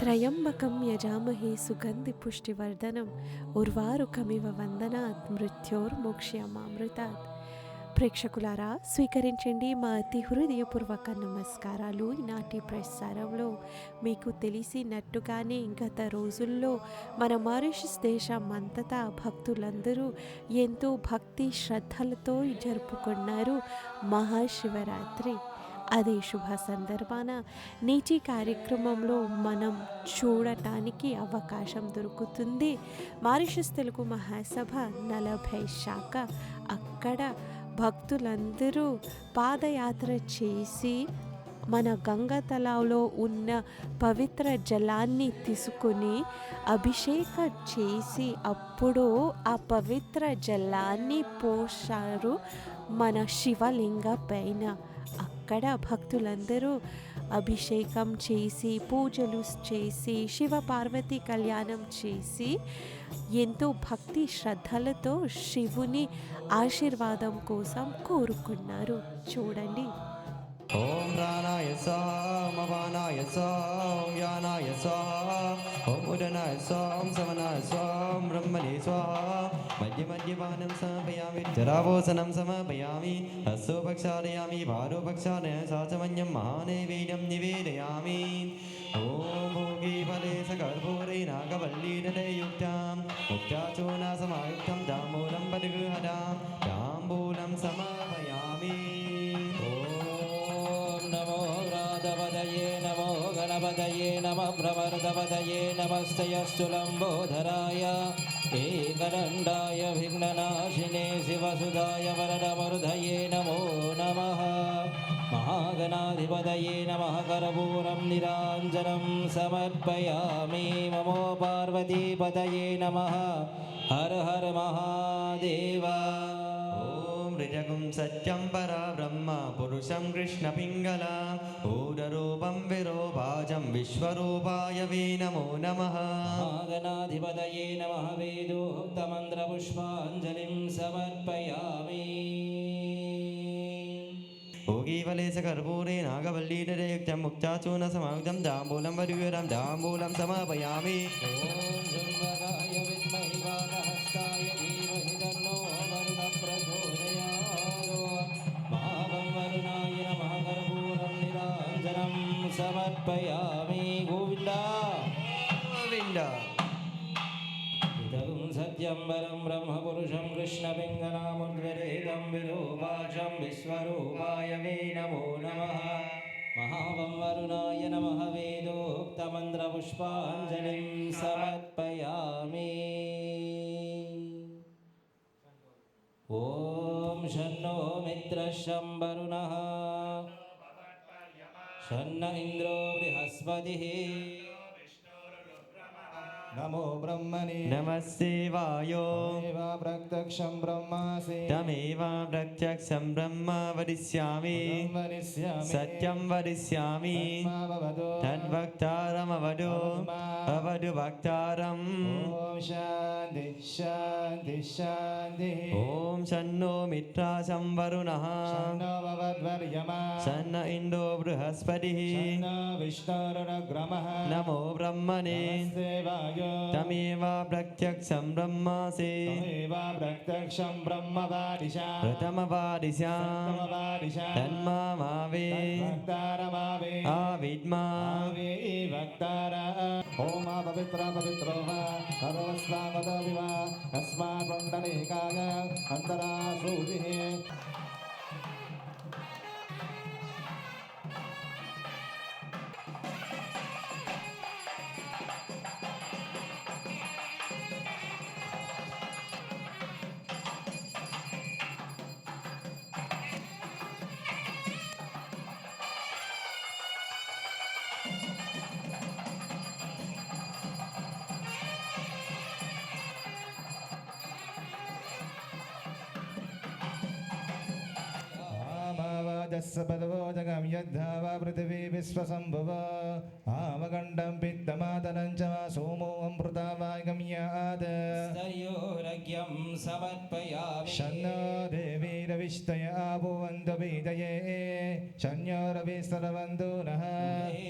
త్రయంబకం యజామహే సుగంధి పుష్టివర్ధనం ఉర్వారుకమివ వందనాత్ మృత్యోర్మోక్ష్యమామృతాత్. ప్రేక్షకులారా, స్వీకరించండి మా అతి హృదయపూర్వక నమస్కారాలు. ఈనాటి ప్రసారంలో మీకు తెలిసినట్టుగానే గత రోజుల్లో మన మారిషస్ దేశం అంతటా భక్తులందరూ ఎంతో భక్తి శ్రద్ధలతో జరుపుకున్నారు మహాశివరాత్రి. అదే శుభ సందర్భాన నేటి కార్యక్రమంలో మనం చూడటానికి అవకాశం దొరుకుతుంది. మారిషస్ తెలుగు మహాసభ 40 శాఖ. అక్కడ భక్తులందరూ పాదయాత్ర చేసి మన గంగా తలాలో ఉన్న పవిత్ర జలాన్ని తీసుకుని అభిషేకం చేసి అప్పుడు ఆ పవిత్ర జలాన్ని పోశారు మన శివలింగ పైన. అక్కడ భక్తులందరూ అభిషేకం చేసి పూజలు చేసి శివ పార్వతి కళ్యాణం చేసి ఎంతో భక్తి శ్రద్ధలతో శివుని ఆశీర్వాదం కోసం కోరుకున్నారు. చూడండి. ఓం ప్రాణాయ స్వాహ అపానాయ స్వాహ వ్యానాయ స్వాహ ఓం ఉదనాయ స్వాహ సమనాయ స్వాహ బ్రహ్మణే స్వాహ మధ్య మధ్యపానం సమర్పయామి జరావోసనం సమర్పయామి హస్తో పక్షాదయామి పాదో పక్షాదయ సాచమన్యం మహానైవేద్యం నివేదయామి. ఓం భోగి ఫలే సకర్పూరే నాగవల్లీయుక్తాం ముక్త్యాచూర్ణ సమాయుక్తం తాంబూలం పరిగృహదాం తాంబూలం సమర్పయామి. నమో గణపతయే నమ ప్రవర్ధపతయే నమస్తయస్తు లంబోధరాయ ఏకదండాయ విఘ్ననాశినే శివసుదాయ వరదమరుధయే నమో నమః. మహాగణాధిపతయే నమః. కర్పూరం నిరాంజనం సమర్పయామి. నమో పార్వతీపతయే నమః. హర హర మహాదేవ. ऋजगुं सत्यं परा ब्रह्म पुरुषं कृष्णपिङ्गला ऊढरूपं विरूपाजं विश्वरूपाय वे नमो नमः. महागणाधिपतये नमः. वेदोक्तमन्त्रपुष्पाञ्जलिं समर्पयामि. भोगीफले सकर्पूरे नागवल्लीयुक्तं मुक्ताचूर्ण समायुक्तं ताम्बूलं वरिवरं ताम्बूलं समर्पयामि. ॐ जम्बकाय विद्महे वामहस्ताय धीमहि तन्नो वरुणः प्रचोदयात्. महावं वरुणाय नमः. कर्पूरं निराञ्जनं समर्पयामि. गोविन्दा गोविन्द. इदं सत्यं वरं ब्रह्मपुरुषं कृष्णपिङ्गलामुद्गरेदं विरूपाक्षं विश्वरूपाय मे नमो नमः. महावं वरुणाय नमः. वेदोक्तमन्त्रपुष्पाञ्जलिं समर्पयामि. ॐ शन्नो मित्रः शं वरुणः शन्न इन्द्रो बृहस्पतिः. नमो ब्रह्मणे नमस्ते वायो तमेव प्रत्यक्षं ब्रह्मासि तमेव प्रत्यक्षं ब्रह्म वदिष्यामि सत्यं वदिष्यामि तद्वक्तारमवदु अवदु वक्तारम्. ॐ शान्ति शान्ति शान्तिः. ॐ शन्नो मित्रा शं वरुणः शन्नो भवद्वर्यमा शन्न इन्दो बृहस्पतिः शन्नो विष्णुरुग्रमः. नमो ब्रह्मणे नमस्ते वायो तमेव प्रत्यक्षं ब्रह्मासि तमेव प्रत्यक्षं ब्रह्म वादिशा प्रथमवादिशां तन्मावे वक्तारमावे आविद्मा वक्तार. ओम पवित्र पवित्रो सर्वस्वागतविवा अस्मात् पुण्डरीकाय अन्तरा श्रुतिः. जस्य पदवो जगं यद्धा वा पृथिवी विश्वसम्भुव होमगण्डं पित्तमातरं च सोमो अमृतावागम्यात् स्तर्योरज्ञं समर्पयामि शन्नो देवीरविष्टय आभुवन्तु पीतये शन्यो रविस्तरवन्तु नः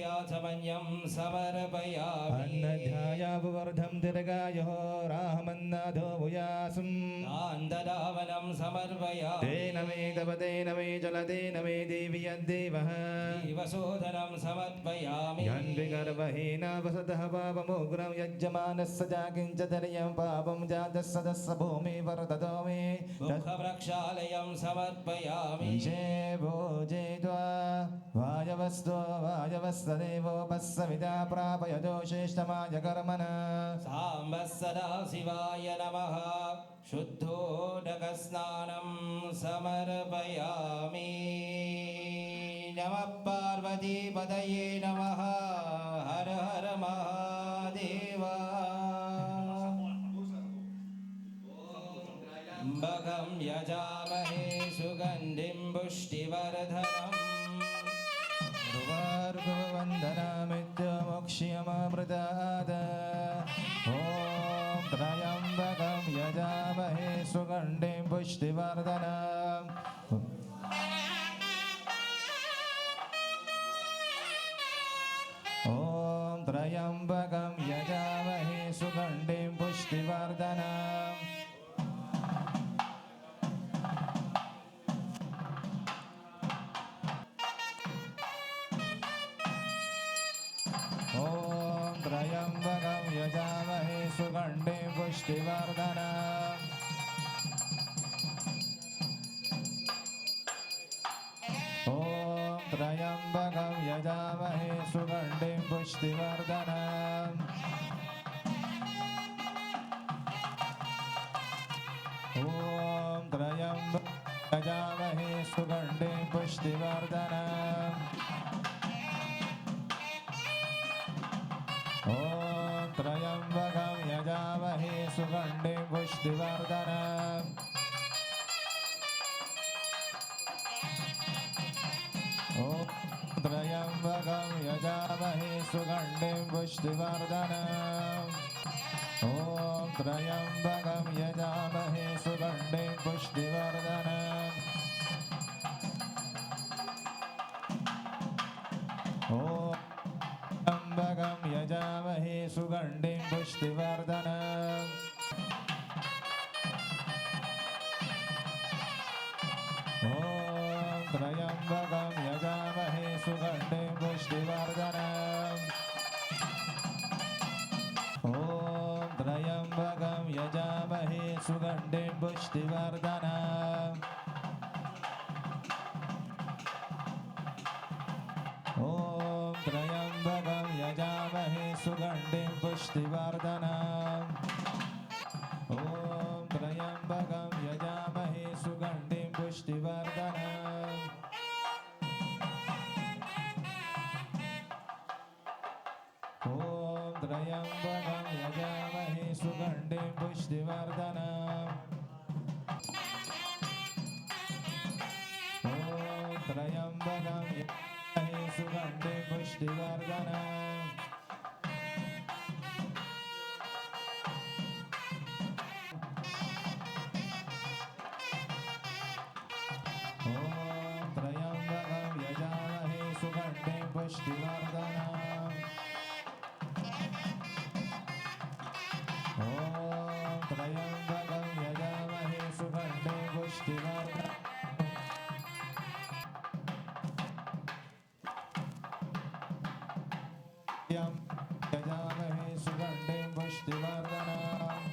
याचमन्यं समर्पयामि अन्नध्यायाभुवर्धं दीर्घायुः रामन्नाथो भूयासम् आन्दरावनं समर्पयामि तेन मे तपतेन मे जलतेन मे देवी यद्देवः जीवशोधनं समर्पयामि यन्विगर्भहीन वसतः पापमुग्रं यज्जमानस्य जाकिञ्चतर्यं पापं जातस्य तस्य भूमि वर्ततो मे मुखप्रक्षालयं समर्पयामि ईशे भोजे त्वा वायवस्तदेवोपस्सविता प्रापयतो श्रेष्ठमाय कर्मणः साम्बः सदाशिवाय नमः शुद्धोदकस्नानं समर्पयामि नमः पार्वतीपतये नमः हर हर महादेव त्र्यम्बकं यजामहे सुगन्धिं पुष्टिवर्धनम् ध्रुवार्गवन्दनामित्यमोक्ष्यमामृतात् ॐ त्र्यम्बकं यजामहे सुगन्धिं पुष्टिवर्धनम् ॐ त्र्यम्बकं यजामहे सुगन्धिं पुष्टिवर्धनम् ॐ त्र्यम्बकं यजामहे सुगन्धिं पुष्टिवर्धनम् ॐ त्र्यम्बकं यजामहे सुगन्धिं पुष्टिवर्धनम् ॐ त्र्यम्बकं यजामहे सुगन्धिं पुष्टिवर्धनम् ॐ त्र्यम्बकं यजामहे सुगन्धिं पुष्टिवर्धनम् ॐ त्र्यम्बकं यजामहे सुगन्धिं पुष्टिवर्धनम् ॐ त्र्यम्बकं यजामहे सुगन्धिं पुष्टिवर्धनम् ॐ त्र्यम्बकं यजामहे सुगन्धिं पुष्टिवर्धनम् ॐ त्र्यम्बकं यजामहे सुगन्धिं पुष्टिवर्धनम् ॐ त्र्यम्बकं यजामहे सुगन्धिं पुष्टिवर्धनम् ॐ त्र्यम्बकं यजामहे सुगन्धिं पुष्टिवर्धनम् ॐ त्र्यम्बकं यजामहे सुगन्धिं पुष्टिवर्धनम् ॐ त्र्यम्बकं यजामहे सुगन्धिं पुष्टिवर्धनम् ॐ त्र्यम्बकं यजामहे सुगन्धिं पुष्टिवर्धनम् ॐ त्र्यम्बकं यजामहे सुगन्धिं पुष्टिवर्धनम् ॐ त्र्यम्बकं यजामहे सुगन्धिं पुष्टिवर्धनम् यजामहे सुगन्धिं पुष्टिवर्धनम्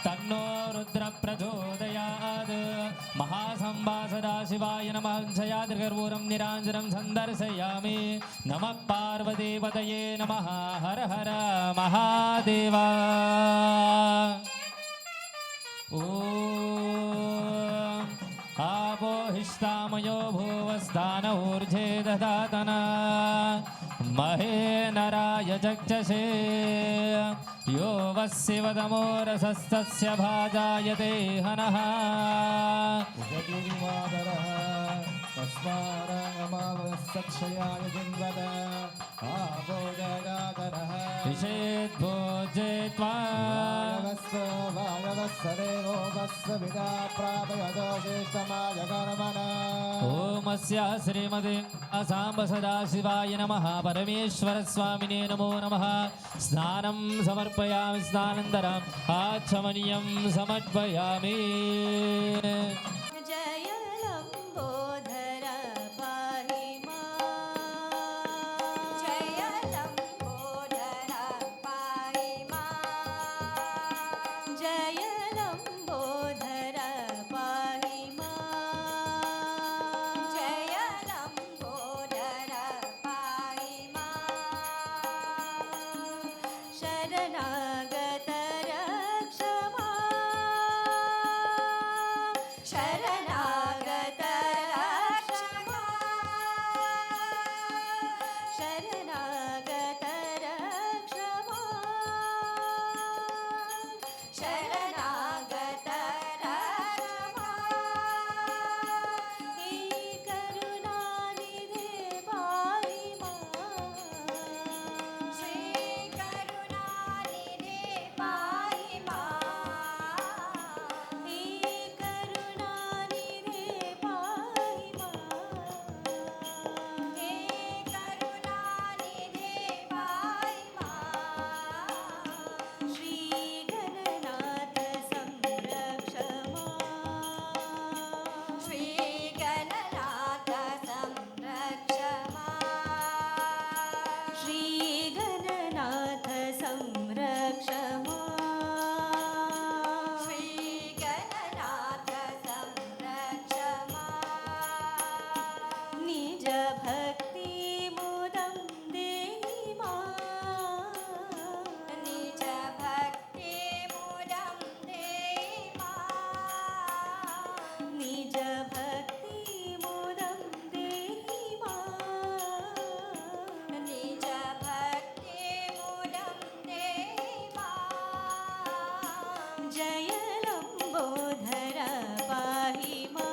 तन्नो रुद्र प्रचोदयात् महासंवासदा शिवाय नमः शयाद्रिगर्भूरं निराञ्जनं सन्दर्शयामि नमः पार्वतीपतये नमः हर हर महादेव ॐ आपोहिष्ट अस्तामयो भुवस्तान ऊर्जे दधातन महे नराय चक्षसे यो वस्यवदमो रसस्तस्य भाजायते हनः तस्मारमावसक्षयाय जिन्वद आभोजगादरः विषेद्भोजेत्वा वायवस्सदेवो वस्सविदा प्रापयतो ज्येष्ठमाय कर्मणः ओमस्य श्रीमते साम्ब सदाशिवाय नमः परमेश्वरस्वामिने नमो नमः स्नानं समर्पयामि स्नानन्तरम् आचमनीयं समर्पयामि जय लंबोदर पाहि मां जय लंबोदर पाहि मां जय लंबोदर पाहि मां जय लंबोदर पाहि मां शरणागत रक्ष मां शरणागत रक्ष मां शरणागत रक्ष मां शरणागत रक्ष मां हे करुणानिधे पाहि मां श्री करुणानिधे पाहि मां हे करुणानिधे पाहि मां हे करुणानिधे पाहि मां श्री गणनाथ संरक्ष मां श्री गणनाथ संरक्ष मां श्री गणनाथ संरक्ष मां श्री गणनाथ संरक्ष मां निज भक्ति मुदं देहि मां निज भक्ति मुदं देहि मां निज भक्ति मुदं देहि मां निज भक्ति मुदं देहि मां जय लंबोदर पाहि मां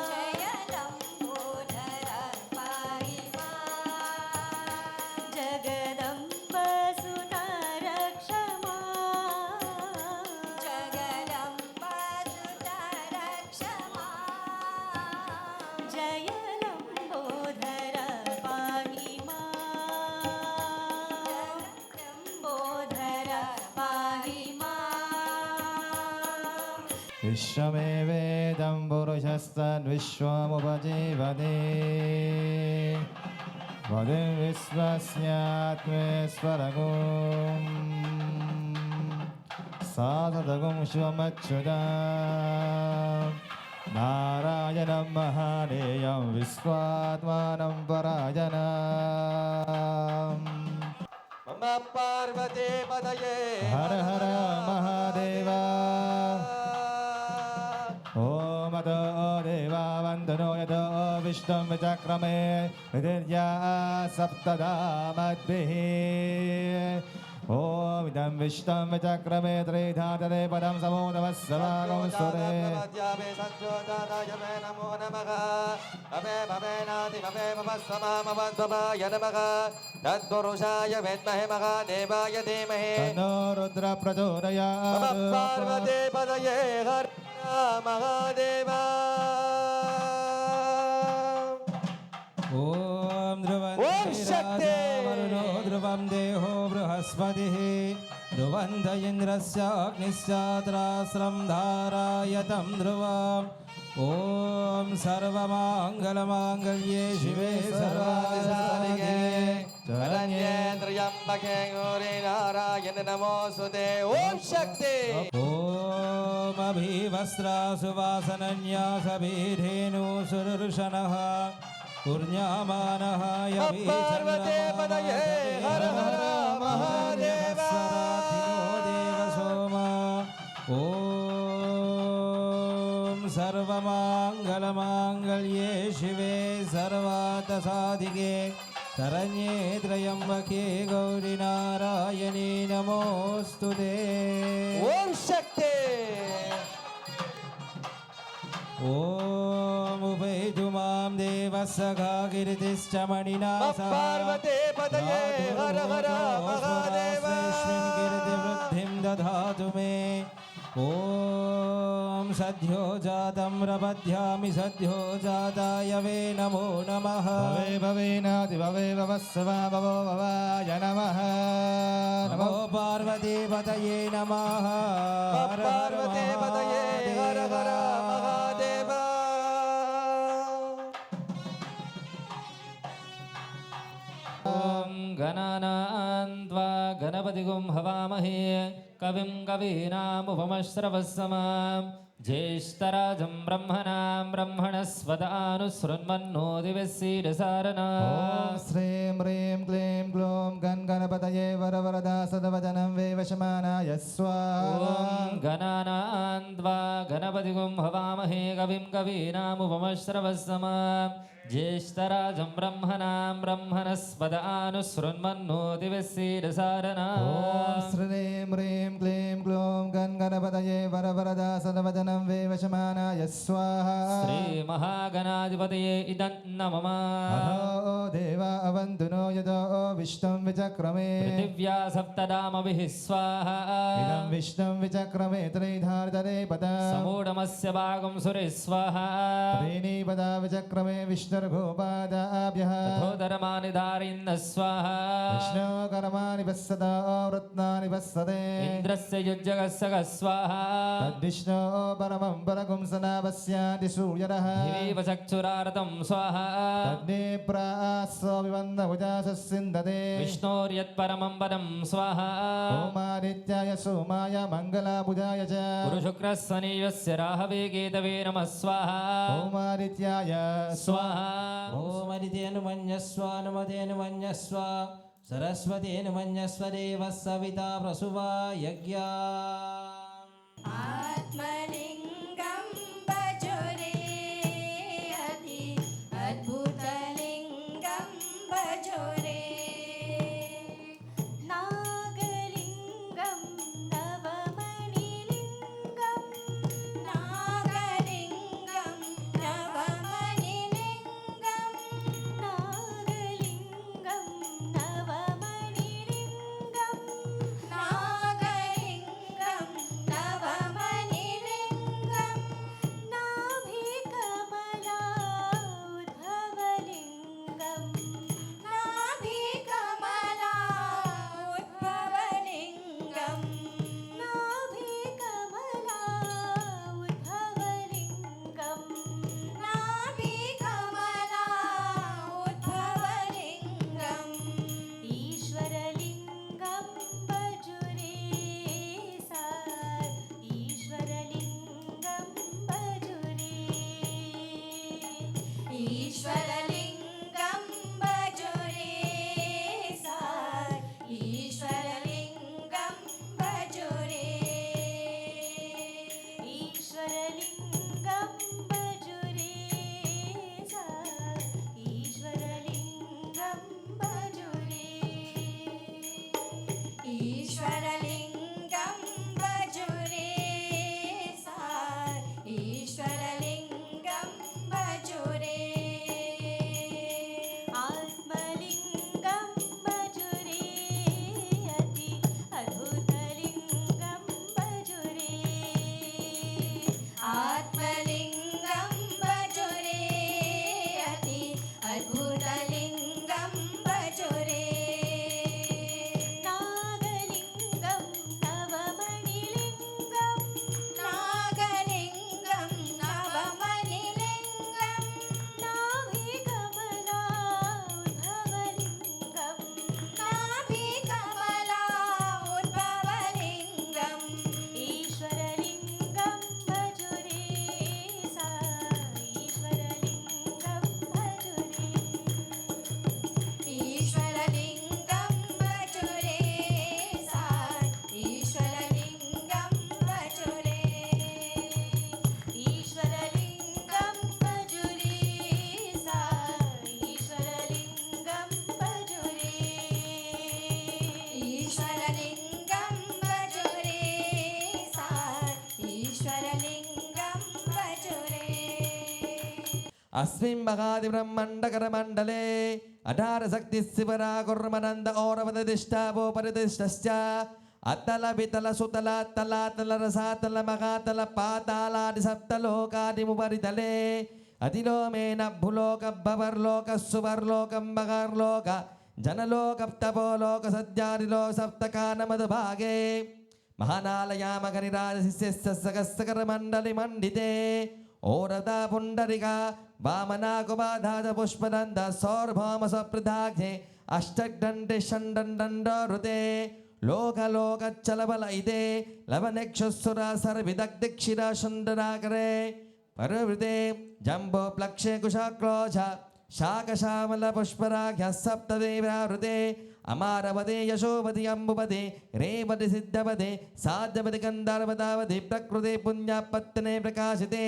जय लंबोदर पाहि मां जगदम्ब सुत रक्ष मां जगदम्ब सुत रक्ष मां जय लंबोदर पाहि मां लंबोदर पाहि मां विश्वमेवेदं पुरुषस्तद्विश्वमुपजीवते वदिं विश्वस्यात्मेश्वरगुं साधुतगुं शिवमच्युता नारायणं महादेयं विश्वात्मानं परायणम् मम पार्वती पदये हर हर महादेव ॐ अतो देवा वन्दनो यतो विष्णुं विचक्रमे विदिर्या सप्तदा मद्भिः ॐ इदं विष्णुं विचक्रमे त्रिधातरे पदं समूढवत्सवागं सुरे मध्यामे संजोताय मे नमो नमः अमे भवेनादि भवे ममस्वमामवद्भवाय नमः तत्पुरुषाय विद्महे महादेवाय धीमहि तन्नो रुद्र मम प्रचोदयात् पार्वती पदये हर महादेव ॐ ध्रुवं ॐ शक्ति! वरुणो ध्रुवं देहो बृहस्पतिः ध्रुवन्त इन्द्रस्य अग्निश्चात्रास्रं धारायतं ध्रुवम् ॐ सर्वमाङ्गलमाङ्गल्ये शिवे सर्वादिसाधिके शरण्ये त्र्यम्बके गौरी नारायण नमोऽस्तुते ॐ शक्ति ॐ अभिवस्त्रासुवासनन्यासभिधेनुसुदर्शनः पुर्ण्यामानः पार्वती पदये हर हर महादेव देव सोम ॐ सर्व सर्वमङ्गलमाङ्गल्ये शिवे सर्वार्थसाधिके शरण्ये त्र्यम्बके गौरि नारायणी नमोऽस्तु ते ఓం శక్తి ॐ उपैतु मां देवः सखा कीर्तिश्च मणिना सह పార్వతే పదయే హర హర మహాదేవ कीर्तिवृद्धिं दधातु मे ॐ सद्यो जातं प्रपद्यामि सद्यो जाताय वे नमो नमः భవే భవేనాది భవే భవస్వ భవో భవాయ నమః नमो पार्वतीपतये नमः हर हर పార్వతే పదయే హర హర మహాదేవ ॐ गणानान्त्वा गणपतिगुं हवामहे कविं कवीनामुपमश्रवस्समां ज्येष्ठराजं ब्रह्मणां ब्रह्मणस्पदानुसृण्वन्नो दिवसीरसारणा ఓం శ్రీం హ్రీం క్లీం గ్లూం గన్ గణపతయే వరవరదా సదవదనం వేవశమానాయ స్వాహా ॐ गणानान्त्वा गणपतिगुं हवामहे कविं कवीनामुपमश्रवस्समां ज्येष्ठराजं ब्रह्मणां ब्रह्मणस्पदानुसृण्वन्नो दिवसीरसारणा ఓం శ్రీం హ్రీం క్లీం గ్లూం గన్ గణపతయే వరవరదా సదవదనం వేవశమానాయ స్వాహా श्रीमहागणाधिपतये इदं नमः అహో దేవా అవంతునో యదో విష్ణుం విచక్రమే पृथिव्या सप्तदामभिः स्वाहा ఇదం విష్ణుం విచక్రమే త్రైధార్తరే పద समूढमस्य भागं सुरे स्वाहा త్రీణి పద విచక్రమే విష్ణుర్భూపాదాభ్యః तथोधर्माणि धारयन् स्वाहा విష్ణు కర్మాణి పశ్యదా రత్నాని పశ్యతే इन्द्रस्य युज्जगस्य स्वाहा తద్విష్ణో పరమం పరగుం సదా పశ్యాతి సూర్యరః दिवीव चक्षुरारतं स्वाहा తద్నే ప్రాస్వావివంద ఉజాసస్సిందతే विष्णोर्यत्परमं पदं स्वाहा ఓమాదిత్యాయ సోమాయ మంగళాబుధాయ చ गुरुशुक्रः शनिवस्य राहवे केतवे नमः स्वाहा ఓమాదిత్యాయ स्वाहा ओमरितेनुमन्यस्वानुमतेनुमन्यस्व सरस्वतेनुमन्यस्वदेवः सविता प्रसुवा यज्ञा आत्मलिङ्गं भजो रे अति अद्भुतलिङ्गं भजो रे नागलिङ्गं नवमणिलिङ्गं नागलिङ्गं नवमणिलिङ्गं नागलिङ्गं नवमणिलिङ्गं नागलिङ्गं नवमणिलिङ्गं अस्मिन् महादिब्रह्मण्डकरमण्डले अठारशक्तिशिवरा कुर्मनन्द औरवदधिष्ठावो परिदिष्टश्च अतल वितल सुतल तलातल रसातल महातल पातालादि सप्तलोकादिमुपरितले अतिलोमेन भूलोक भवर्लोक सुवर्लोकं मगर्लोक जनलोक तपोलोक सज्जादिलोक सप्तकानमधुभागे महानालयामगनिराजशिष्यस्य सकस्करमण्डलिमण्डिते ओरदा पुण्डरिका वामना कुबाधाज पुष्पदन्त सौर्भौम सप्रदाघ्ने अष्टदण्डे षण्डण्डरुते लोकलोकच्चलबल इते लवनेक्षुसुरा सर्विदग्धिक्षिरा सुन्दराकरे परवृते जम्बो प्लक्षे कुशाक्रोश शाकशामल पुष्पराघ्य सप्तदेवावृते अमारवदे यशोवति अम्बुवदे रेवति सिद्धवदे साध्यवति गन्धर्वदावदे प्रकृते पुण्यपत्तने प्रकाशिते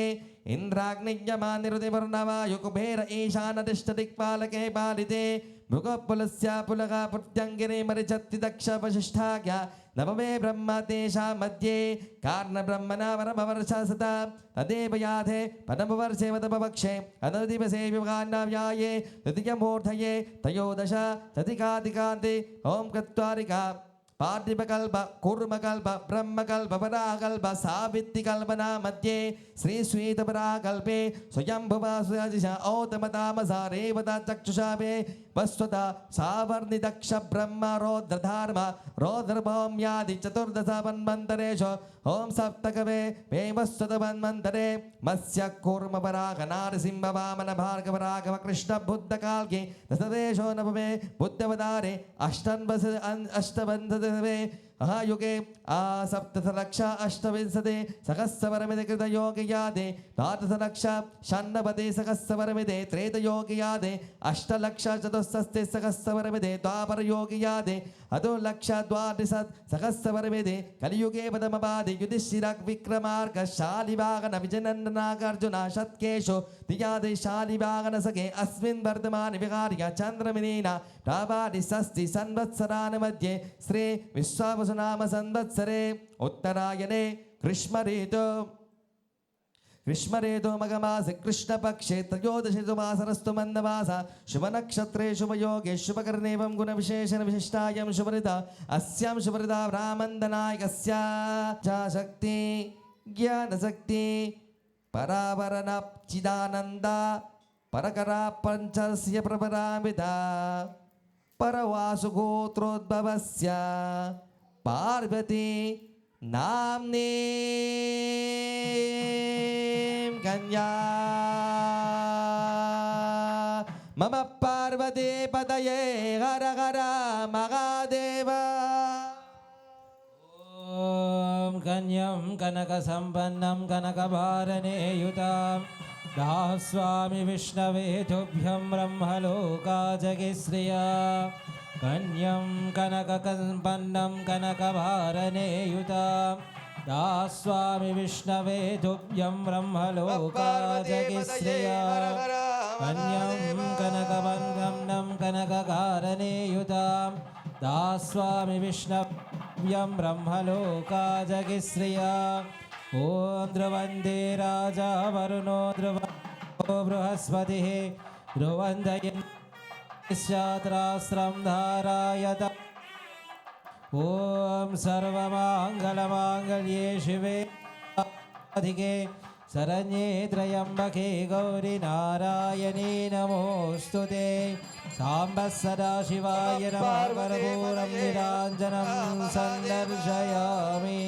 इन्द्राग्नियमानिरुते वर्णवायु कुबेर ईशानतिष्ठदिक्पालके पालिते मृगपुलस्या पुलगा पुत्यङ्गिरे मरिचत्ति दक्ष वसिष्ठाज्ञा नवमे ब्रह्म तेषां मध्ये कार्णब्रह्मणा वरमवर्षा सता तदेव याधे पदमवर्षे वदपवक्षे अनदिवसे विवान्नाव्याये तृतीयमूर्धये तयोदश ततिकातिकान्ते ॐ कत्वारिका पार्थिवकल्प कूर्मकल्प ब्रह्मकल्प पराकल्प सावित्तिकल्पना मध्ये श्रीश्वेतपराकल्पे स्वयंभुवासुराजिष औतमतामसा रेवता चक्षुषापे वस्वता सावर्णिदक्ष ब्रह्म रौद्रधार्म रौद्रभौम्यादि चतुर्दशवन्मन्तरेषु ॐ सप्तकवे वेवस्वतवन्मन्तरे मत्स्य कूर्म पराग नारसिंह वामन भार्गव राघव कृष्ण बुद्ध काल्के दशदेशो नवमे बुद्धवदारे अष्टवन्धवे महायुगे सप्तलक्ष अष्टविंशति सहस्रवरमिति कृतयोगयादे द्वादशलक्ष षण्णवति सहस्रवरमिति त्रेतयोगयादे अष्टलक्ष चतुष्षष्टि सहस्रवरमिति द्वापरयोगयादे अधोलक्ष द्वादशत् सहस्रवरमिति कलियुगे पदमपादि युधिष्ठिरः विक्रमार्क शालिवाहन विजयनन्दनागार्जुन शतकेषु दियादि शालिवाहन सखे अस्मिन् वर्तमान विहार्य चन्द्रमिनेन प्रावादि षष्टि संवत्सरान् मध्ये श्री विश्वावसुनाम संवत्सरे उत्तरायणे ग्रीष्मऋतु मघमासे कृष्णपक्षे त्रयोदशे मासरस्तु मन्दमास शुभनक्षत्रे शुभयोगे शुभकर्णेवं गुणविशेषण विशिष्टायां शुभऋता अस्यां शुभऋता ब्राह्मन्दनायकस्या च शक्ति ज्ञानशक्ति परावरण चिदानन्द परकरा पञ्चस्य प्रपरामिता परवासुगोत्रोद्भवस्य पार्वती नाम्नी कन्या मम पार्वती पतये हर हर महादेव ॐ कन्यं कनकसम्पन्नं कनकभारनेयुतां दास्वामि विष्णवे तुभ्यं ब्रह्मलोकाजगिश्रिया कन्यं कनकसम्पन्नं कनकभारनेयुतां दास्वामि विष्णवे तुभ्यं ब्रह्मलोकाजगिश्रिया कन्यं कनकवन्नं कनककारनेयुतां दास्वामि विष्णव्यं ब्रह्मलोकाजगिश्रिया ॐ ध्रुवन्दे राजा वरुणो ध्रुवो बृहस्पतिः ध्रुवन्दयन्त्रास्त्रं धारायत ॐ सर्वमाङ्गलमाङ्गल्ये शिवे अधिके शरण्ये त्र्यम्बके गौरि नारायणी नमोऽस्तु ते साम्ब सदाशिवाय नमः कर्पूरं निराञ्जनं सन्दर्शयामि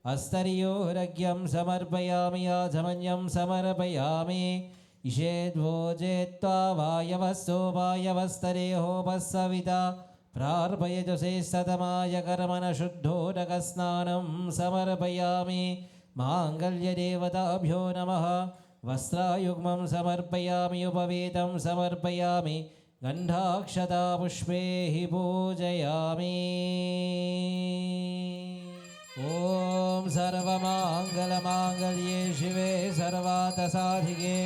हस्तर्योरग्यं समर्पयामि याजमन्यं समर्पयामि इषेद्वोजेत्वा वायवस्तो वायवस्तरेहोपस्सविता प्रार्पयजसे सतमाय कर्मणशुद्धोदकस्नानं समर्पयामि माङ्गल्यदेवताभ्यो नमः वस्त्रायुग्मं समर्पयामि उपवेतं समर्पयामि गन्धाक्षता पुष्पैः पूजयामि ॐ सर्वमाङ्गलमाङ्गल्ये शिवे सर्वार्थसाधिके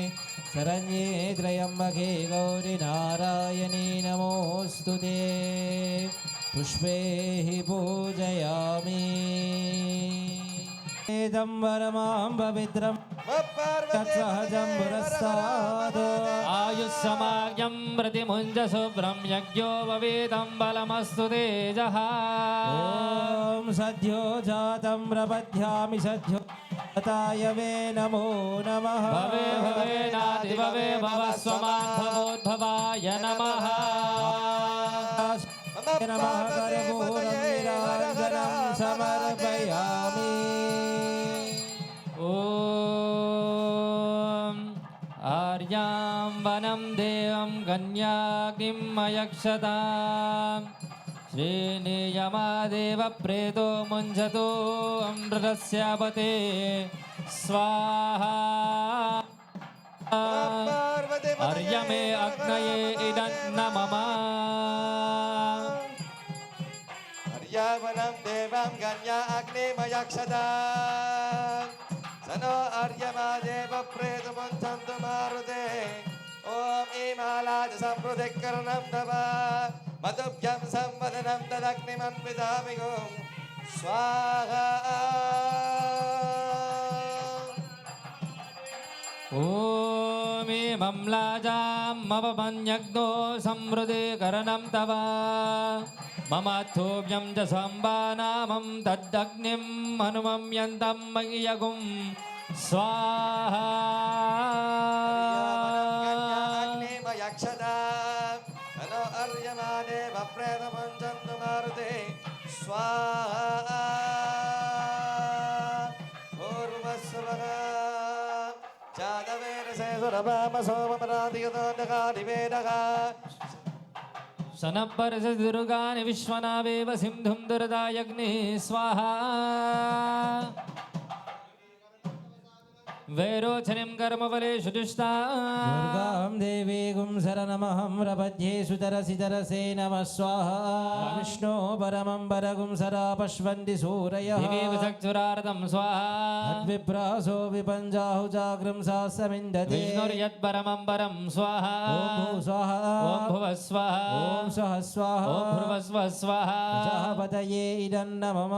शरण्ये त्र्यम्बके गौरि नारायणी नमोऽस्तु ते पुष्पैः पूजयामि ఏదం వరమాం పవిత్రం తత్సహజం పురస్తాద్ ఆయుస్సమాగ్యం ప్రతిముంజ శుభ్రం యజ్ఞో భవేదం బలమస్తు తేజః ఓం సద్యో జాతం ప్రపద్యామి సద్యో జాతాయ వే నమో నమః భవే భవేనాది భవే భవ స్వమాద్భవోద్భవాయ నమః నమః కర్పూరం నీరాజనం సమర్పయామి ఓం ఆర్యాం వనం దేవం కన్యాగ్నిం అయక్షతాం శ్రీనియమాదేవ ప్రేతో ముంజతో అమృతస్యాపతే స్వాహా అర్యమే అగ్నయే ఇదన్న మమ अर्यावनं देवं गण्या अग्निमयक्षता सनो अर्यमा देव प्रेतमन्थन्तु मारुते ॐ ईमालाज सम्पृतिकरणं तव मधुभ्यं संवदनं तदग्निमन्वितामिगुं स्वाहा ఓమేమం లాజాం మవమన్యగ్నో సంవృతీకరణం తవ మమ థోవ్యం చ సంబానామం తద్దగ్నిం హనుమమ్యంతం మయ్యగుం స్వాహా अग्निमयक्षता सनो अर्यमा देव प्रेतमन्थन्तु मारुते स्वाहा पूर्वस्वः जातवेदसे सुरभाम सोमपराधिगतोऽन्धकादिवेदः శనపరస దుర్గాని విశ్వనావేవ సింధుం దుర్దాయగ్ని స్వాహా వైరోచనిం కర్మఫలేషు దుష్టా దుర్గాం దేవీగుం శరణమహం ప్రపద్యే సుతరసి తరసే నమః స్వాహా విష్ణో పరమం పరగుం సదా పశ్వంతి సూరయః దివీవ చక్షురార్ధం స్వాహా తద్విప్రాసో విపంజాహు జాగ్రం సాస్సమిందతే విష్ణుర్యత్పరమం పరం స్వాహా ఓం భూ స్వాహా ఓం భువ స్వాహా ఓం సహ స్వాహా ఓం భృవస్వ స్వాహా ప్రజాపతయే ఇదన్న మమ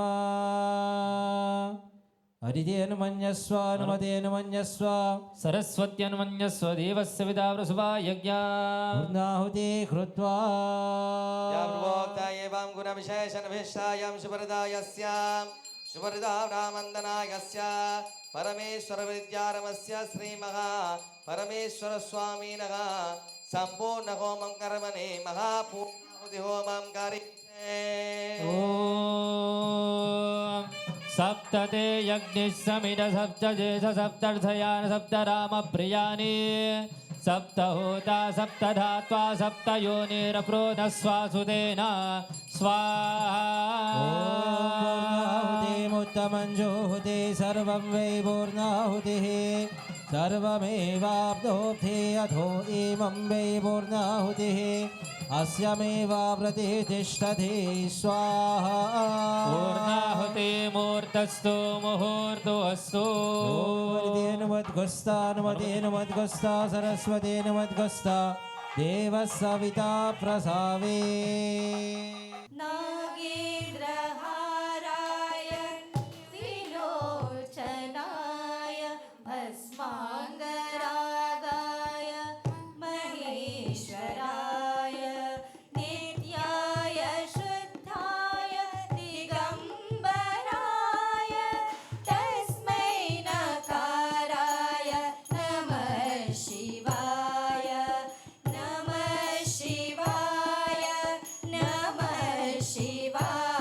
హరితేను మన్యస్వ అనుమతేను మన్యస్వ సరస్వత్యన్మన్యస్వ దేవస్య విదావృసువా యజ్ఞా పూర్ణాహుతి కృత్వా या प्रवोक्ता एवं गुणविशेषणभिष्टायां शुभरदायस्यां शुभरदावनामन्दनायस्य परमेश्वरविद्यारमस्य श्रीमहा परमेश्वरस्वामिनः सम्पूर्णहोमं कर्मणे महापूर्णाहुतिहोमं करिष्ये ఓం సప్తతే యజ్ఞః సమిద సప్తజేష సప్తర్థయాన సప్తరామ ప్రియాని సప్తహోతా సప్తధాత్వా సప్తయోనిరప్రోధస్వాసుదేన పూర్ణాహుతిముత్తమంజోహుతి సర్వం వై పూర్ణాహుతిः सर्वमेवाप्नोति अथो इमं वै पूर्णाहुतिः अस्यमेवा प्रतिष्ठति स्वाहा పూర్ణాహుతి మూర్తస్తు ముహూర్తో అస్తు अनुमद्गस्ता सरस्वतीनुमद्गस्ता देवः सविता प्रसावे नागेन्द्रहाराय त्रिलोचनाय भस्माङ्गरागाय महेश्वराय नित्याय शुद्धाय दिगम्बराय तस्मै नकाराय नमः शिवाय नमः शिवाय नमः शिवाय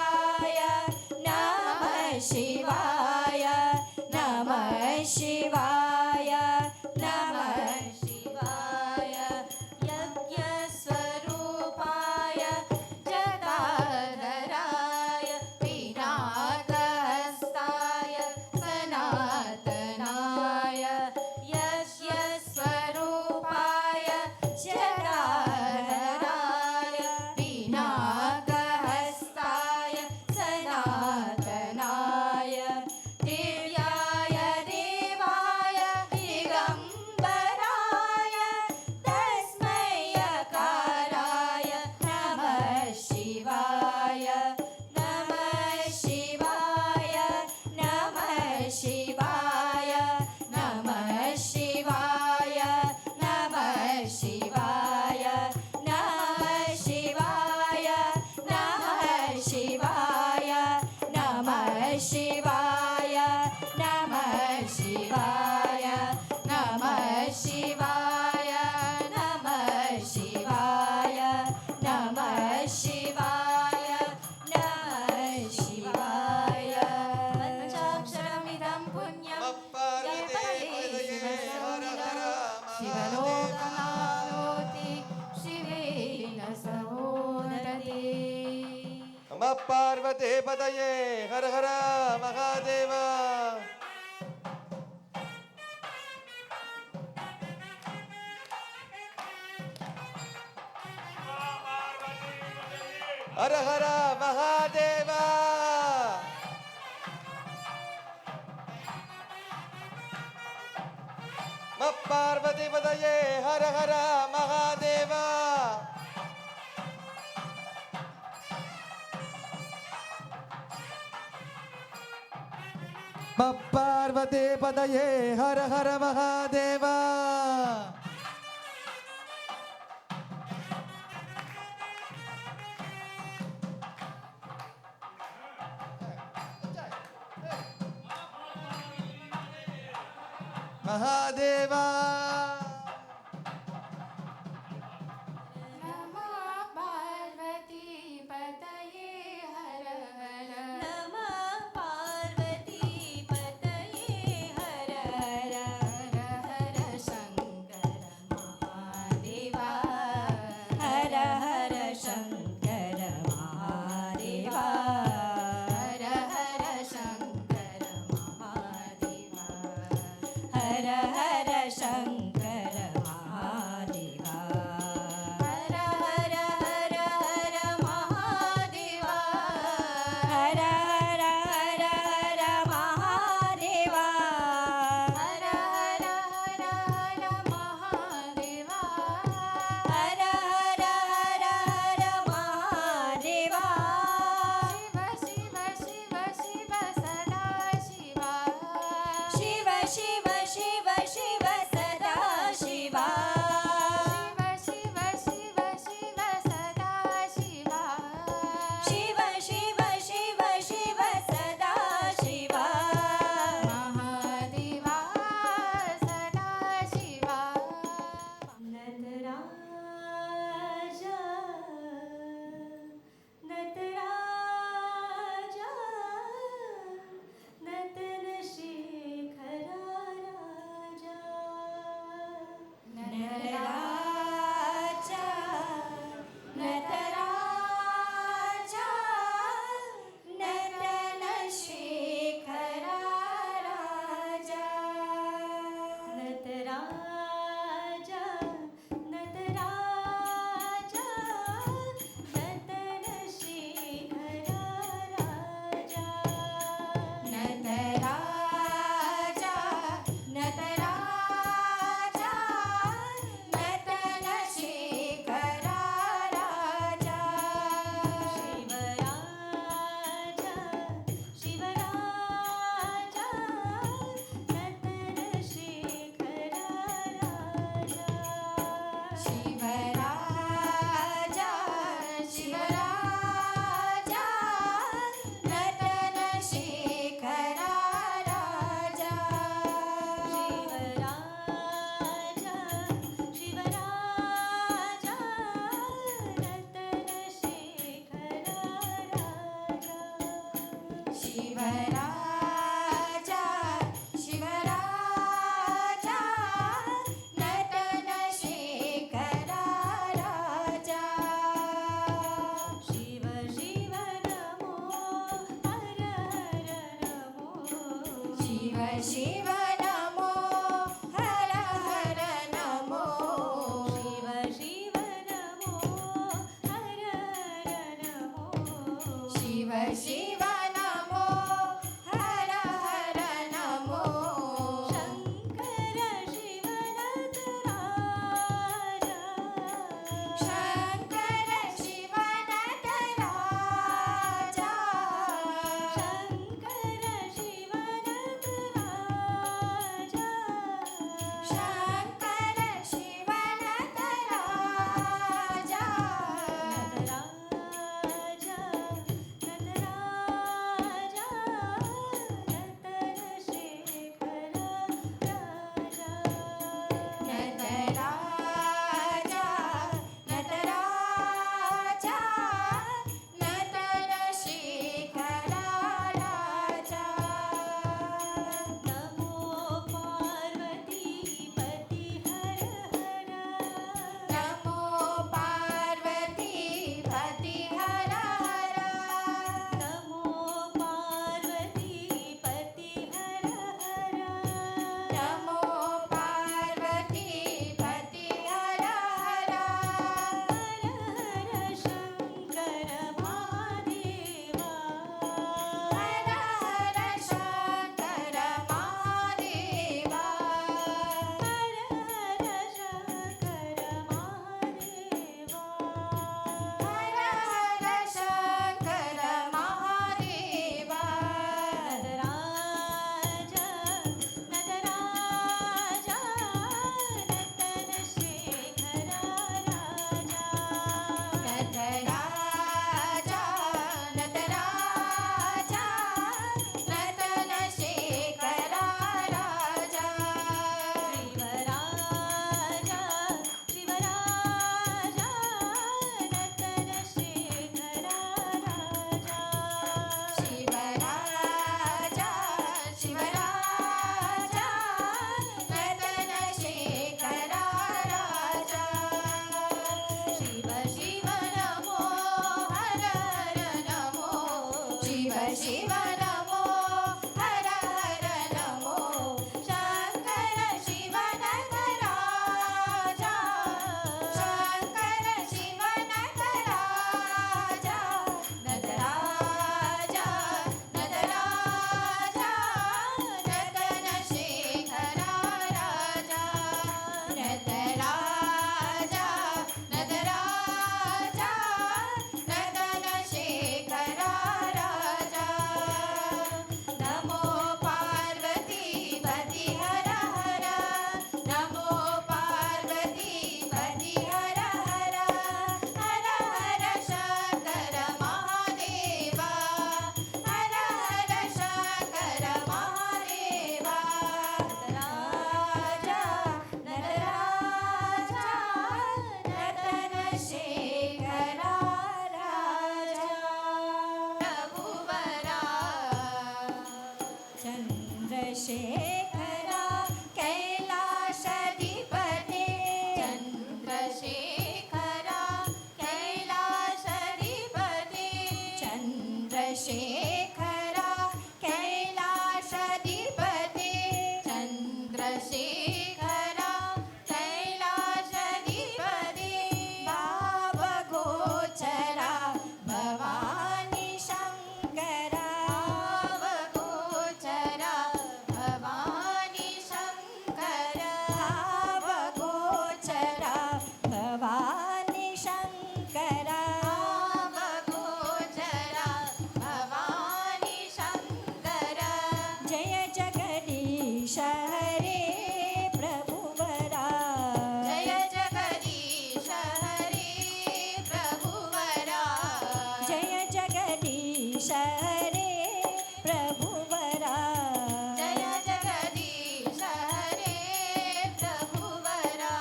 शिवाय नमः शिवाय नमः शिवाय नमः शिवाय यज्ञस्वरूपाय जटाधराय पिनाकहस्ताय सनातनाय यज्ञस्वरूपाय जटाधराय पिनाकहस्ताय सनातनाय दिव्याय देवाय दिगम्बराय तस्मै यकाराय नमः शिवाय नमः शिवाय नमः शिवाय नमः शिवाय नमः शिवाय नमः शिवाय नमः शिवाय नमः शिवाय नमः शिवाय नमः शिवाय नमः शिवाय नमः शिवाय नमः शिवाय पञ्चाक्षरमिदं पुण्यं शिवलोकमानोति शिवेन सहोदते नमः पार्वते पतये हर हर महादेव हर हर महादेव नमः पार्वते पतये हर हर महादेव पार्वती पदये हर हर महादेव महादेवा नमः पार्वती पतये हर हर नमः पार्वती पतये हर हर हर हर शंकर महादेवा हर हर शंकर महादेवा हर हर शंकर महादेवा हर हर शंकर शिव नमो हर हर नमो शिव शिव नमो हर हर नमो शिव शिव नमो हर हर नमो शंकर शिवनाथ राजा शंकर शिवनाथ राजा शंकर शिवनाथ राजा शंकर शिवनाथ राजा नटराजा नटराजा नटनशेखर राजा नटराजा नटराजा नटनशेखर राजा नमो पार्वती पति हर हर नमो पार्वती पति हर हर नमो पार्वती पति हर हर नमो पार्वती पति हर हर हर हर शंकर महादेवा हर हर शंकर महादेवा हर हर शंकर महादेवा हर हर शंकर महादेवा नटराजा नटराजा नटनशेखर राजा नटराजा नटराजा नटनशेखर राजा शिवराजा शिवराजा नटनशेखर राजा शिवराजा शिवराजा नटनशेखर राजा शिव शिव नमो हर हर नमो शिव शिव नमो हर हर नमो शंकर शिवनाथ राजा शंकर शिवनाथ राजा नटराजा नटराजा नटनशेखर राजा नटराजा नटराजा नटनशेखर राजा नमो पार्वती पति हर हर नमो पार्वती पति हर हर हर हर शंकर महादेवा हर हर शंकर महादेवा नटराजा नटराजा नटनशेखर राजा प्रभुवरा चंद्रशेखर कैलासधिपते चंद्रशेखर कैलासधिपते चंद्रशेखर कैलासधिपते चंद्रशेखर कैलासधिपते भावगोचरा भवानी शंकरा भावगोचरा भवानी शंकरा भावगोचरा भवानी शंकरा भावगोचरा भवानी शंकरा जय जगदीश हरे प्रभुवरा जय जगदीश हरे प्रभुवरा जय जगदीश हरे प्रभुवरा जय जगदीश हरे प्रभुवरा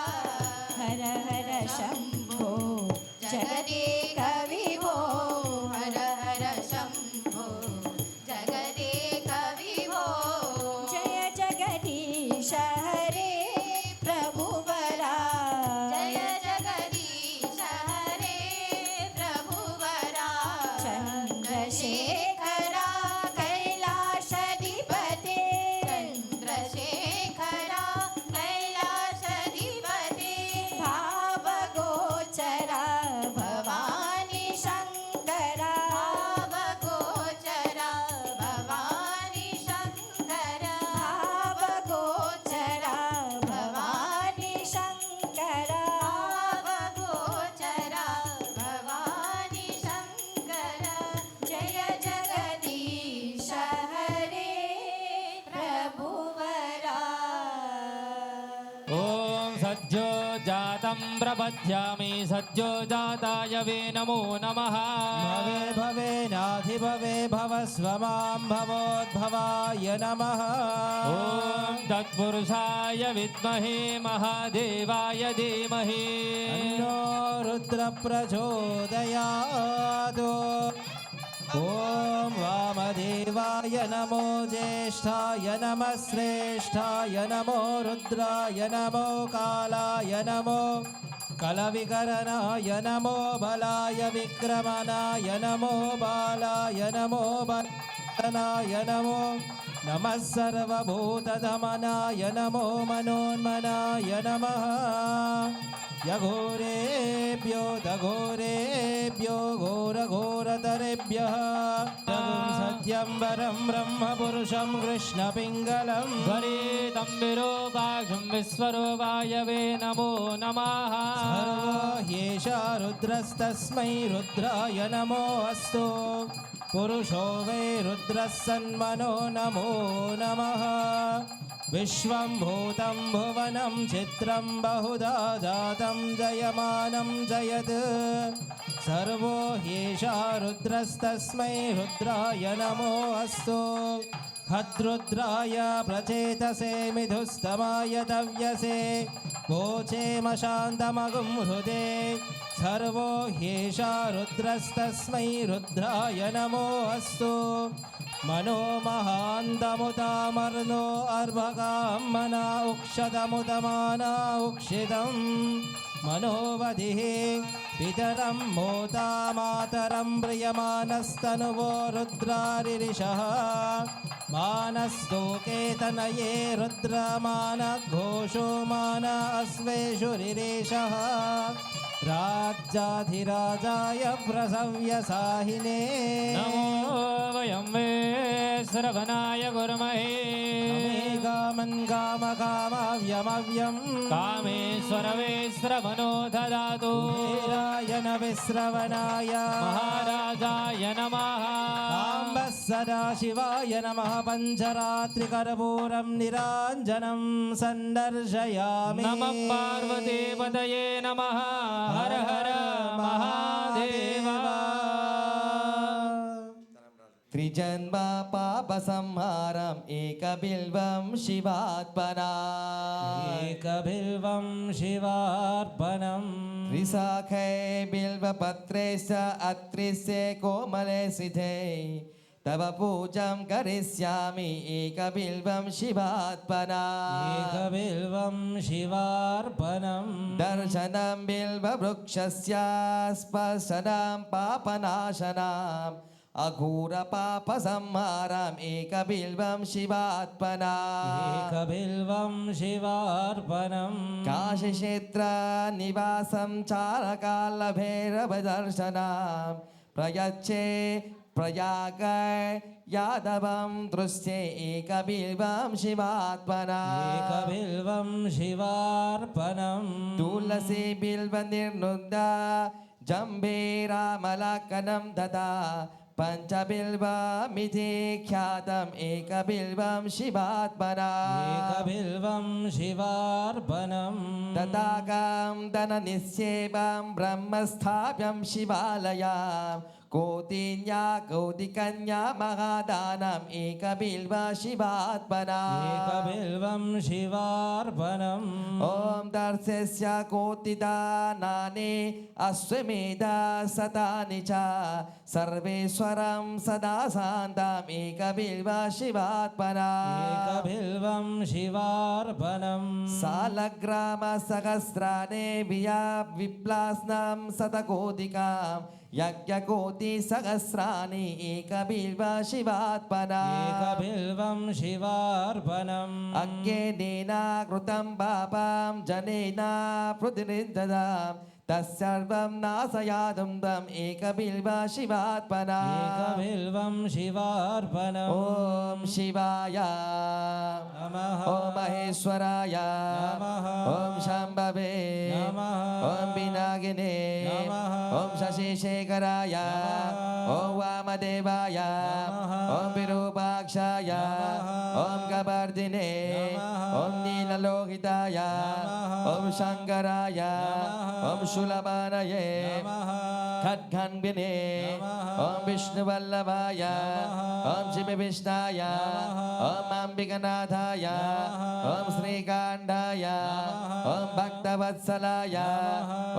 हर हर शंभो जगदेक विभो हर हर शंभो जगदेक विभो जय जगदीश हरे प्रभुवरा जय जगदीश हरे प्रभुवरा चंद्रशेखर सद्यो जातं प्रपद्यामि सद्यो जाताय वे नमो नमः भवे भवेनाधिभवे भवस्व मां भवोद्भवाय नमः ॐ तत्पुरुषाय विद्महे महादेवाय धीमहि अन्नो रुद्रप्रचोदयात् ॐ वामदेवाय नमो ज्येष्ठाय नमः श्रेष्ठाय नमो रुद्राय नमो कालाय नमो कलविकरणाय नमो बलाय विक्रमणाय नमो बालाय नमो बलनाय नमो नमः सर्वभूतधमनाय नमो मनोन्मनाय नमः यघोरेभ्यो दघोरेभ्यो घोरघोरतरेभ्यः सत्यं वरं ब्रह्मपुरुषं कृष्णपिङ्गलं वरितं विरूपाक्षं विश्वरूपाय वे नमो नमः सर्वो ह्येषा रुद्रस्तस्मै रुद्राय नमो अस्तु पुरुषो वै रुद्रः सन्मनो नमो नमः विश्वं भूतं भुवनं चित्रं बहुधा जातं जयमानं जयत् सर्वो ह्येषा रुद्रस्तस्मै रुद्राय नमो अस्तु हद्रुद्राय प्रचेतसे मिथुस्तमाय तव्यसे वोचेमशान्तमगुं हृदे सर्वो ह्येषा रुद्रस्तस्मै रुद्राय नमो अस्तु मनो महान्तमुतामर्नो अर्भकां मना उक्षतमुतमाना उक्षितं मनोवधिः पितरं मोता मातरं प्रियमानस्तनुवो रुद्रारिरिषः मानस्तोकेतनये रुद्रमानघोषो मान अश्वेषु रिरेशः राज्याधिराजाय प्रसव्यसाहिने नमो वयं वे श्रवणाय कुर्महे कामन् कामकामाव्यमव्यं कामेश्वर वे श्रवणो ददातु वीरायन विश्रवणाय महाराजाय नमः साम्बः सदाशिवाय नमः पञ्चरात्रिकर्पूरं निराञ्जनं सन्दर्शयामि नमः पार्वतीपतये नमः हर हर महादेव त्रिजन्म पापसंहारम् एकबिल्वं शिवात्मना एकबिल्वं शिवार्पणम् त्रिशाखे बिल्वपत्रेश्च अत्रिस्य कोमले सिद्धे तव पूजां करिष्यामि एकबिल्वं शिवात्मना एकबिल्वं शिवार्पणम् दर्शनं बिल्ववृक्षस्य स्पर्शनं पापनाशनम् अघोरपापसंहारम् एकबिल्वं शिवात्मना एकबिल्वं शिवार्पणम् काशीक्षेत्रनिवासं चारकालभैरवदर्शनं प्रयच्छे प्रयाग यादवं दृश्ये एकबिल्वं शिवात्मना एकबिल्वं शिवार्पणम् तुलसी बिल्वनिर्नुद्दा जम्बीरामलाकनं ददा पञ्चबिल्वमिति ख्यातम् एकबिल्वं शिवात्मना एकबिल्वं शिवार्पणम् तथागं धननिक्षेपं ब्रह्मस्थाप्यं शिवालयां कोटिन्या कोटिकन्या महादानम् एकबिल्व शिवात्मना एकबिल्वं शिवार्पणम् ॐ दर्शस्य कोटिदानानि अश्वमेध शतानि च सर्वेश्वरं सदा शान्तम् एकबिल्व शिवात्मना एकबिल्वं शिवार्पणम् सालग्रामसहस्राणि विप्लास्नं शतकोटिकां यज्ञकोटिसहस्राणि एकबिल्व शिवात्मना एकबिल्वं शिवार्पणम् अज्ञेनेन कृतं पापं जनेन पृथिनिर्ददाम् तत्सर्वं नाशयातुं तम् एकबिल्व शिवात्मना एकबिल्वं शिवार्पणम् ॐ शिवाय नमः ॐ महेश्वराय नमः ॐ शम्भवे नमः ॐ पिनाकिने नमः ॐ शशिशेखराय नमः ॐ वामदेवाय नमः ॐ विरूपाक्षाय नमः ॐ कवर्दिने ॐ नीललोहिताय ॐ शङ्कराय ॐ शूलपाणये खड्गन्विने ॐ विष्णुवल्लभाय ॐ शिवविष्णाय ॐ अम्बिकनाथाय ॐ श्रीकान्ताय ॐ भक्तवत्सलाय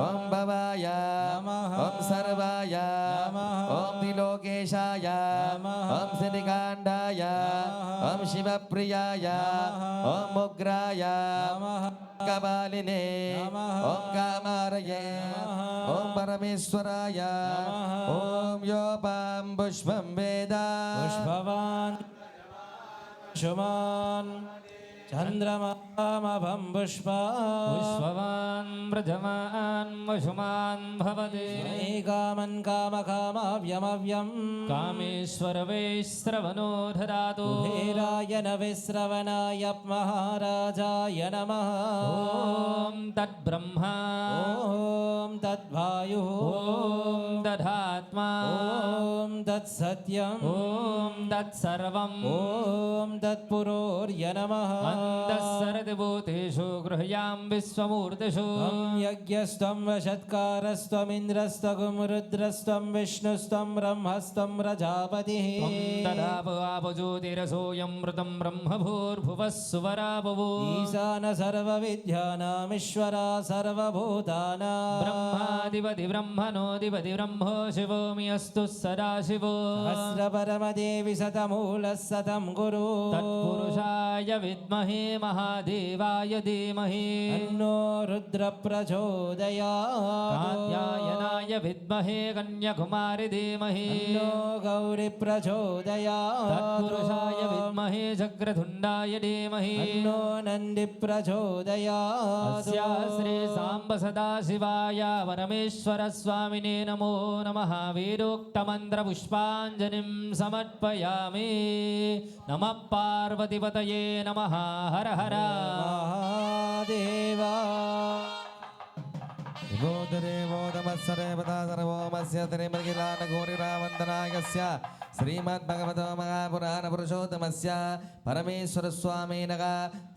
ॐ भवाय ॐ सर्वाय ॐ त्रिलोकेशाय ॐ श्रीकान्ताय ॐ शिवप्रियाय ॐ उग्राय कपालिने ॐ कामारये ॐ परमेश्वराय ॐ योपां पुष्पं वेद पुष्पवान् शुमान् चन्द्रमामभं पुष्पा पुष्पवान् व्रजमान् वशुमान् भवति कामन् कामकामाव्यमव्यम् कामेश्वर वैश्रवणो ददातु कुबेराय न विश्रवणाय महाराजाय नमः ॐ तद्ब्रह्मा ॐ तद्वायुः ॐ तदात्मा ॐ तत्सत्यम् ॐ तत्सर्वम् ॐ तत्पुरोर्य नमः अन्तःसरदिभूतेषु गृह्यां विश्वमूर्तिषु त्वं यज्ञस्त्वं वषत्कारस्त्वमिन्द्रस्त्वं रुद्रस्त्वं विष्णुस्त्वं ब्रह्मस्त्वं प्रजापतिः तदापवापज्योतिरसोऽयं मृतं ब्रह्मभूर्भुवः सुवराववो ईशान सर्वविद्यानामीश्वरा सर्वभूतानां ब्रह्माधिपति ब्रह्मणोऽधिपति ब्रह्मो शिवोऽमि अस्तु सदाशिवो सहस्रपरमदेवि शतमूलः शतं गुरु तत्पुरुषाय विद्महे महादेवाय धीमहि तन्नो रुद्र प्रचोदयात् कात्यायनाय विद्महे कन्याकुमारि धीमहि तन्नो गौरी प्रचोदयात् तत्पुरुषाय विद्महे चक्रतुण्डाय धीमहि तन्नो नन्दी प्रचोदयात् अस्या श्री साम्ब सदाशिवाय परमेश्वर स्वामिने नमो नमः वेदोक्तमन्त्रपुष्पाञ्जलिं समर्पयामि नमः पार्वतीपतये नमः हर हर महादेवा देवो नमस्सरेवता सर्वोमस्य त्रिमर्गिलानगोरिरावन्दनायकस्य श्रीमद्भगवतो महापुराणपुरुषोत्तमस्य परमेश्वरस्वामिनः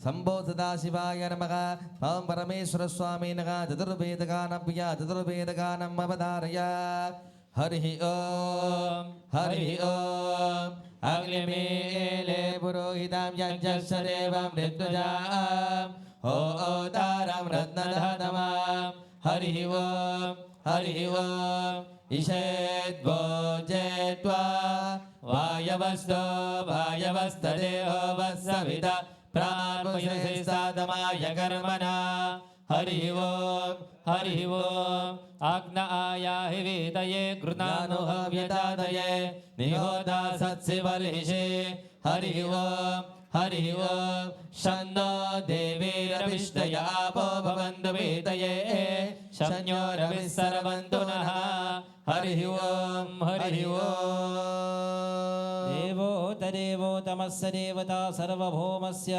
शम्भो सदाशिवाय नमः ॐ परमेश्वरस्वामिनः चतुर्वेदगानप्रिया चतुर्वेदगानम् अवधारय हरिः ॐ अग्निमीले पुरोहितां यज्ञस्य देवं ऋत्विजाम् होतारं रत्नधातमां हरिः ॐ ईशेद्वोजेत्वा वायवस्तदेहो वत्सविता प्राणपयसे साधमाय कर्मणा हरिः ॐ आज्ञ आयाहि वेदये कृतानुहव्यदादये निहोदा सत्सिवर्हिषे हरिः ॐ शन्नो देवीरविष्टयापो भवन्तु वेदये शन्यो रविः सर्वन्तु नः हरिः ॐ देवो तमस्य देवता सर्वभौमस्य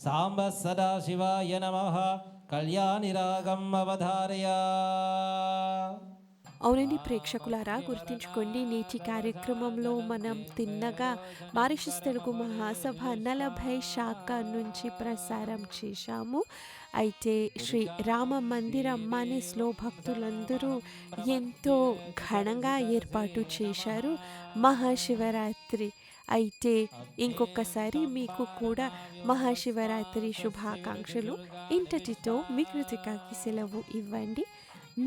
साम्बः सदाशिवाय नमः कल्याणिरागम् अवधारय అవునండి ప్రేక్షకులారా, గుర్తుంచుకోండి, నేటి కార్యక్రమంలో మనం తిన్నగా మారిషస్ తెలుగు మహాసభ 40 శాఖ నుంచి ప్రసారం చేశాము. అయితే శ్రీ రామ మందిరం మానేస్లో భక్తులందరూ ఎంతో ఘనంగా ఏర్పాటు చేశారు మహాశివరాత్రి. అయితే ఇంకొకసారి మీకు కూడా మహాశివరాత్రి శుభాకాంక్షలు. ఇంతటితో మీ కృతికాకి సెలవు ఇవ్వండి.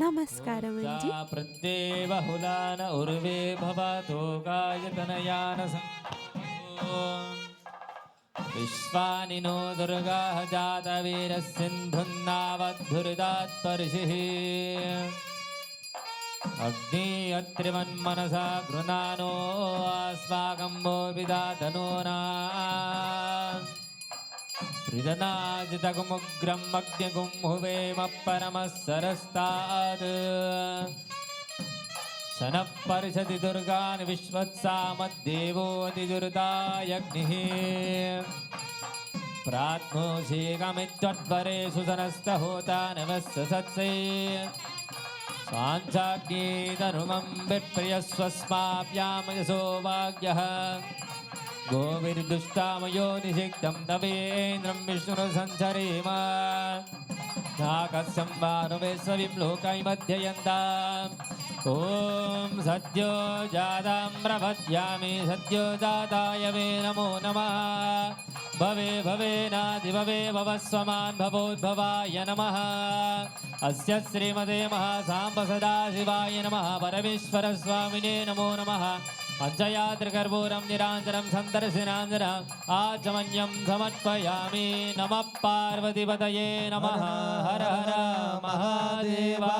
నమస్కారం అండి. ప్రత్యేబహుళాన ఉర్వే భవతో గాయతనయాన విశ్వాని నో దుర్గా జాతవీర సింధున్నావద్ధురిదాత్పర్షి అగ్ని అత్రిమన్మనసా గృణానో అస్మాకం విదాతనోనా ृदनाजितगुमुग्रं अग्निगुं हुवेम परमः सरस्तात् शनः पर्षति दुर्गान् विश्वत्सामद्देवोऽतिदुर्दायग्निः प्रात्मोषेकमित्वद्वरेषु सनस्तहोता नमस्य सत्से स्वाञ्चाग्नीतनुमं विप्रियस्वस्माभ्यां यशो वाग्यः गोविर्दुष्टामयो निषिक्तं तवेन्द्रं विष्णुसञ्चरेम नाकस्यं वानुवेश्वरीं लोकैमध्ययन्ताम् ॐ सद्यो जातां प्रपद्यामि सद्यो जाताय वे नमो नमः भवे भवेनाधिभवे भवस्वमान् भवोद्भवाय नमः अस्य श्रीमते महासाम्ब सदाशिवाय नमः परमेश्वरस्वामिने नमो नमः पञ्चयात्रिकर्पूरं निराञ्जनं सन्दर्शनाञ्जनम् आचमन्यं समर्पयामि नमः पार्वतीपतये नमः हर हर महादेवा